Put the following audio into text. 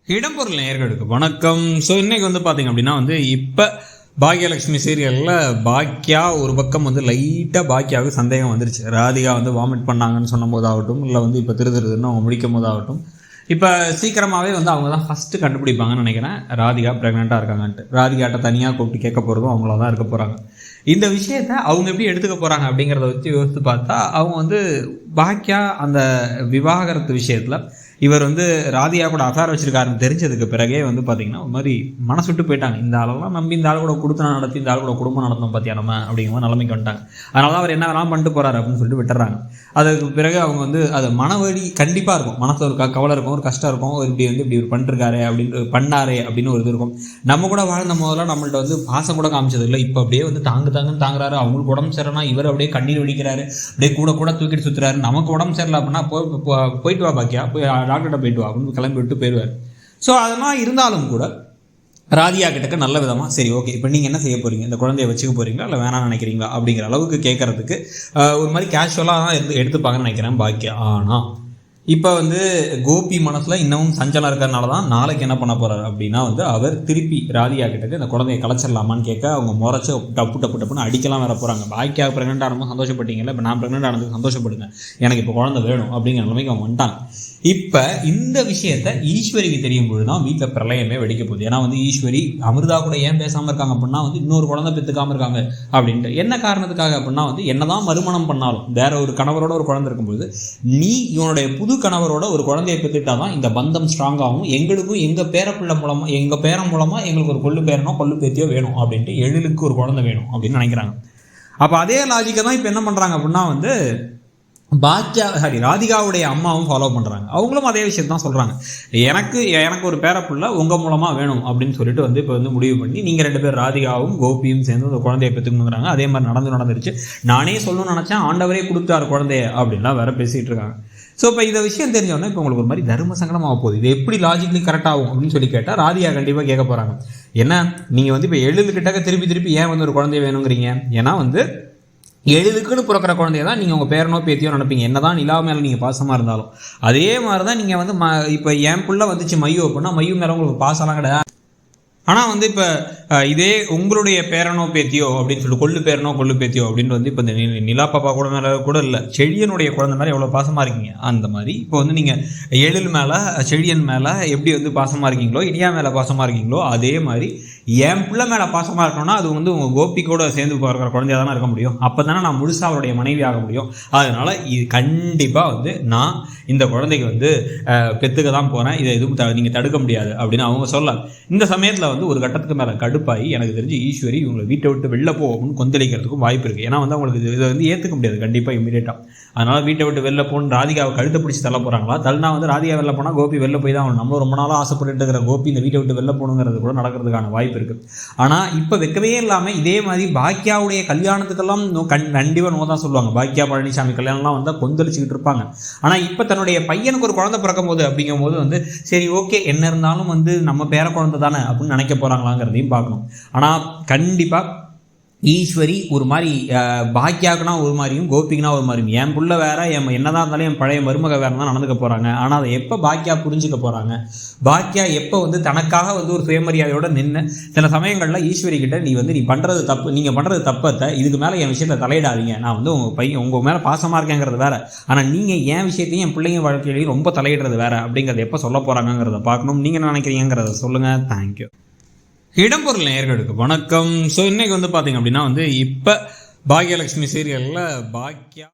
இடம்பொருள் நேயர்களுக்கு வணக்கம். ஸோ இன்னைக்கு பார்த்தீங்க அப்படின்னா இப்போ பாக்யலட்சுமி சீரியலில் பாக்கியா ஒரு பக்கம் லைட்டாக பாக்கியாவுக்கு சந்தேகம் வந்துருச்சு. ராதிகா வாமிட் பண்ணாங்கன்னு சொன்னும் போதாகட்டும், இல்லை இப்போ திருதுன்னு அவங்க முடிக்கும் போதாகட்டும், இப்போ சீக்கிரமாகவே அவங்க தான் ஃபஸ்ட்டு கண்டுபிடிப்பாங்கன்னு நினைக்கிறேன் ராதிகா ப்ரெக்னெண்ட்டாக இருக்காங்கன்ட்டு. ராதிகாட்ட தனியாக கூப்பிட்டு கேட்க போகிறதும் அவங்கள தான் இருக்க போகிறாங்க. இந்த விஷயத்தை அவங்க எப்படி எடுத்துக்க போகிறாங்க அப்படிங்கிறத வச்சு யோசித்து பார்த்தா, அவங்க பாக்கியா அந்த விவாகரத்து விஷயத்தில் இவர் ராதிகா கூட அஃபேர் வச்சிருக்காருன்னு தெரிஞ்சதுக்கு பிறகே பார்த்தீங்கன்னா ஒரு மாதிரி மனசு விட்டு போயிட்டாங்க. இந்த ஆளெல்லாம் நம்பி இந்த ஆள் கூட கொடுத்து நடத்தி இந்த ஆள் கூட குடும்பம் நடத்தணும் பார்த்தியா நம்ம அப்படிங்கிற மாதிரி நிலைமைக்கு வந்துட்டாங்க. அதனால அவர் என்ன வேணாலும் பண்ணிட்டு போகிறாரு அப்படின்னு சொல்லிட்டு விட்டுறாங்க. அதுக்கு பிறகு அவங்க அது மனவழி கண்டிப்பாக இருக்கும், மனசில் ஒரு கவலை இருக்கும், ஒரு கஷ்டம் இருக்கும். இப்படி பண்ணிருக்காரு அப்படின்னு பண்ணாரே அப்படின்னு ஒரு இது இருக்கும். நம்ம கூட வாழ்ந்த போதெல்லாம் நம்மள்ட்ட பாசம் கூட காமிச்சது இல்லை. இப்போ அப்படியே தாங்குன்னு தாங்குறாரு. அவங்களுக்கு உடம்பு சரினா இவர் அப்படியே கண்ணீர் வடிக்கிறாரு, அப்படியே கூட தூக்கிட்டு சுற்றுறாரு. நமக்கு உடம்பு சரியில்லை அப்படின்னா போயிட்டு வா பாக்கியா, போய் டாக்டர்கிட்ட போயிட்டு வா அப்படின்னு கிளம்பி விட்டு போயிடுவார். ஸோ அதெல்லாம் இருந்தாலும் கூட ராதிகா கிட்டக்க நல்ல விதமாக சரி ஓகே இப்போ நீங்கள் என்ன செய்ய போகிறீங்க, இந்த குழந்தைய வச்சுக்க போகிறீங்களா இல்லை வேணாம்னு நினைக்கிறீங்களா அப்படிங்கிற அளவுக்கு கேட்கறதுக்கு ஒரு மாதிரி கேஷுவலாக தான் எடுத்துப்பாங்கன்னு நினைக்கிறேன் பாக்கியா. ஆனால் இப்போ கோபி மனசில் இன்னமும் சஞ்சலம் இருக்கிறதுனால தான் நாளைக்கு என்ன பண்ண போகிறார் அப்படின்னா அவர் திருப்பி ராதிகா கிட்டக்கு இந்த குழந்தைய கலைச்சிடலாமான்னு கேட்க அவங்க முறைச்சி டப்புன்னு அடிக்கலாம் வர போகிறாங்க. பாக்கியா ப்ரெக்னெண்ட் ஆனதும் சந்தோஷப்பட்டீங்கல்ல, இப்போ நான் ப்ரெக்னெண்ட் ஆனதுக்கு சந்தோஷப்படுங்க, எனக்கு இப்போ குழந்தை வேணும் அப்படிங்கிற நிலைமைக்கு அவங்க வந்துட்டாங்க. இப்போ இந்த விஷயத்த ஈஸ்வரிக்கு தெரியும் பொழுது தான் வீட்டில் பிரளயமே வெடிக்க போகுது. ஏன்னா ஈஸ்வரி அமிர்தா கூட ஏன் பேசாமல் இருக்காங்க அப்படின்னா இன்னொரு குழந்தை பெற்றுக்காமல் இருக்காங்க அப்படின்ட்டு. என்ன காரணத்துக்காக அப்படின்னா என்னதான் மறுமணம் பண்ணாலும் வேற ஒரு கணவரோட ஒரு குழந்தை இருக்கும்போது நீ இவனுடைய புது கணவரோட ஒரு குழந்தையை பெற்றுட்டா தான் இந்த பந்தம் ஸ்ட்ராங் ஆகும், எங்களுக்கும் எங்கள் பேரப்பிள்ளை மூலமாக எங்கள் பேரன் மூலமாக எங்களுக்கு ஒரு கொள்ளு பேரனோ கொள்ளு பேத்தியோ வேணும் அப்படின்ட்டு எழிலுக்கு ஒரு குழந்தை வேணும் அப்படின்னு நினைக்கிறாங்க. அப்போ அதே லாஜிக்கை தான் இப்போ என்ன பண்ணுறாங்க அப்படின்னா ராதிகாவுடைய அம்மாவும் ஃபாலோ பண்ணுறாங்க. அவங்களும் அதே விஷயம் தான் சொல்கிறாங்க, எனக்கு ஒரு பேரப்புள்ள உங்கள் மூலமாக வேணும் அப்படின்னு சொல்லிட்டு இப்போ முடிவு பண்ணி நீங்கள் 2 பேர் ராதிகாவும் கோபியும் சேர்ந்து அந்த குழந்தைய பெற்றுக்கணுங்கிறாங்க. அதே மாதிரி நடந்துருச்சு. நானே சொல்லணும்னு நினச்சேன், ஆண்டவரே கொடுத்தாரு குழந்தைய அப்படின்லாம் வேற பேசிகிட்டு இருக்காங்க. ஸோ இப்போ இந்த விஷயம் தெரிஞ்சோன்னா இப்போ உங்களுக்கு ஒரு மாதிரி தர்ம சங்கடமாக போகுது. இது எப்படி லாஜிக்கலி கரெக்டாகும் அப்படின்னு சொல்லி கேட்டால் ராதிகா கண்டிப்பாக கேட்க போகிறாங்க. ஏன்னா நீங்கள் இப்போ எழுதுக்கிட்டாக்க திருப்பி ஏன் ஒரு குழந்தைய வேணுங்கிறீங்க? ஏன்னா எழுதுக்குன்னு பிறக்கிற குழந்தைய தான் நீங்கள் உங்கள் பேரனோ பேத்தியோ நினைப்பீங்க, என்னதான் நிலா மேலே நீங்கள் பாசமாக இருந்தாலும். அதே மாதிரி தான் நீங்கள் இப்போ என் பிள்ளை வந்துச்சு மையோ அப்படின்னா மையோ மேலே உங்களுக்கு பாசம்லாம் கிடையாது. ஆனால் இப்போ இதே உங்களுடைய பேரனோ பேத்தியோ அப்படின்னு சொல்லி கொள்ளு பேரனோ கொள்ளு பேத்தியோ அப்படின்னு இப்போ இந்த நிலா பாப்பா கூட மேலே கூட இல்லை, செழியனுடைய குழந்தை மேலே எவ்வளோ பாசமாக இருக்கீங்க அந்த மாதிரி இப்போ நீங்கள் எழில் மேலே செழியன் மேலே எப்படி பாசமாக இருக்கீங்களோ, இனியா மேலே பாசமாக இருக்கீங்களோ, அதே மாதிரி என் பிள்ளை மேலே பாசமாக இருக்கணும்னா அது உங்கள் கோபி கூட சேர்ந்து இருக்கிற குழந்தையாக தானே இருக்க முடியும். அப்போ தானே நான் முழுசாக அவருடைய மனைவி ஆக முடியும். அதனால் இது கண்டிப்பாக நான் இந்த குழந்தைக்கு பெற்றுக்க தான் போகிறேன், இதை எதுவும் நீங்கள் தடுக்க முடியாது அப்படின்னு அவங்க சொல்ல. இந்த சமயத்தில் ஒரு கட்டத்துக்கு மேலே கடுப்பாகி எனக்கு தெரிஞ்சு ஈஸ்வரி இவங்களை வீட்டை விட்டு வெளில போகணும்னு கொந்தளிக்கிறதுக்கும் வாய்ப்பு இருக்குது. ஏன்னா அவங்களுக்கு இதை ஏற்றுக்க முடியாது கண்டிப்பாக இமீடியட்டாக. அதனால் வீட்டை விட்டு வெளில போகணும், ராதிகாவை கழுத்தை பிடிச்சி தள்ள போகிறாங்களா, தள்ளினா ராதிகா வெளில போனால் கோபி வெளில போய் தான் நம்ம ரொம்ப நாளாக ஆசைப்பட்டு இருக்கிற கோபி இந்த வீட்டை விட்டு வெளில போகணுங்கிறது கூட நடக்கிறதுக்கான வாய்ப்பு இருக்குது. ஆனால் இப்போ வைக்கவே இல்லாமல் இதே மாதிரி பாக்கியாவுடைய கல்யாணத்துக்கெல்லாம் கண்டிப்பாக நோ தான் சொல்லுவாங்க. பாக்கியா பழனிசாமி கல்யாணம்லாம் வந்தால் கொந்தளிச்சுக்கிட்டு இருப்பாங்க. ஆனால் இப்போ தன்னுடைய பையனுக்கு ஒரு குழந்தை பிறக்கும் போது அப்படிங்கும் போது சரி ஓகே என்ன இருந்தாலும் நம்ம பேர குழந்தை தானே அப்படின்னு நினைக்க போகிறாங்களாங்கிறதையும் பார்க்கணும். ஆனால் கண்டிப்பாக ஈஸ்வரி ஒரு மாதிரி பாக்கியாக்குனா ஒரு மாதிரியும் கோபிக்குனா ஒரு மாதிரியும், என் புள்ள வேற என்னதான் இருந்தாலும் என் பழைய மருமக வேற தான் நடந்துக்க போகிறாங்க. ஆனால் அதை எப்போ பாக்கியா புரிஞ்சுக்க போகிறாங்க, பாக்கியா எப்போ தனக்காக ஒரு சுயமரியாதையோட நின்று சில சமயங்களில் ஈஸ்வரி கிட்ட நீ பண்ணுறது தப்பு, நீங்கள் பண்ணுறது தப்பத்தை, இதுக்கு மேலே என் விஷயத்தை தலையிடாதீங்க, நான் உங்கள் பையன் உங்கள் மேலே பாசமாக இருக்கேங்கிறது வேற, ஆனால் நீங்கள் என் விஷயத்தையும் என் பிள்ளைங்க வாழ்க்கையிலையும் ரொம்ப தலையிடுறது வேற அப்படிங்கிறத எப்போ சொல்ல போகிறாங்கிறத பார்க்கணும். நீங்கள் என்ன நினைக்கிறீங்கிறத சொல்லுங்கள். தேங்க்யூ. இடம்பொருள் நேயர்களுக்கு வணக்கம். ஸோ இன்னைக்கு பார்த்தீங்க அப்படின்னா இப்போ பாக்யலட்சுமி சீரியலில் பாக்கியா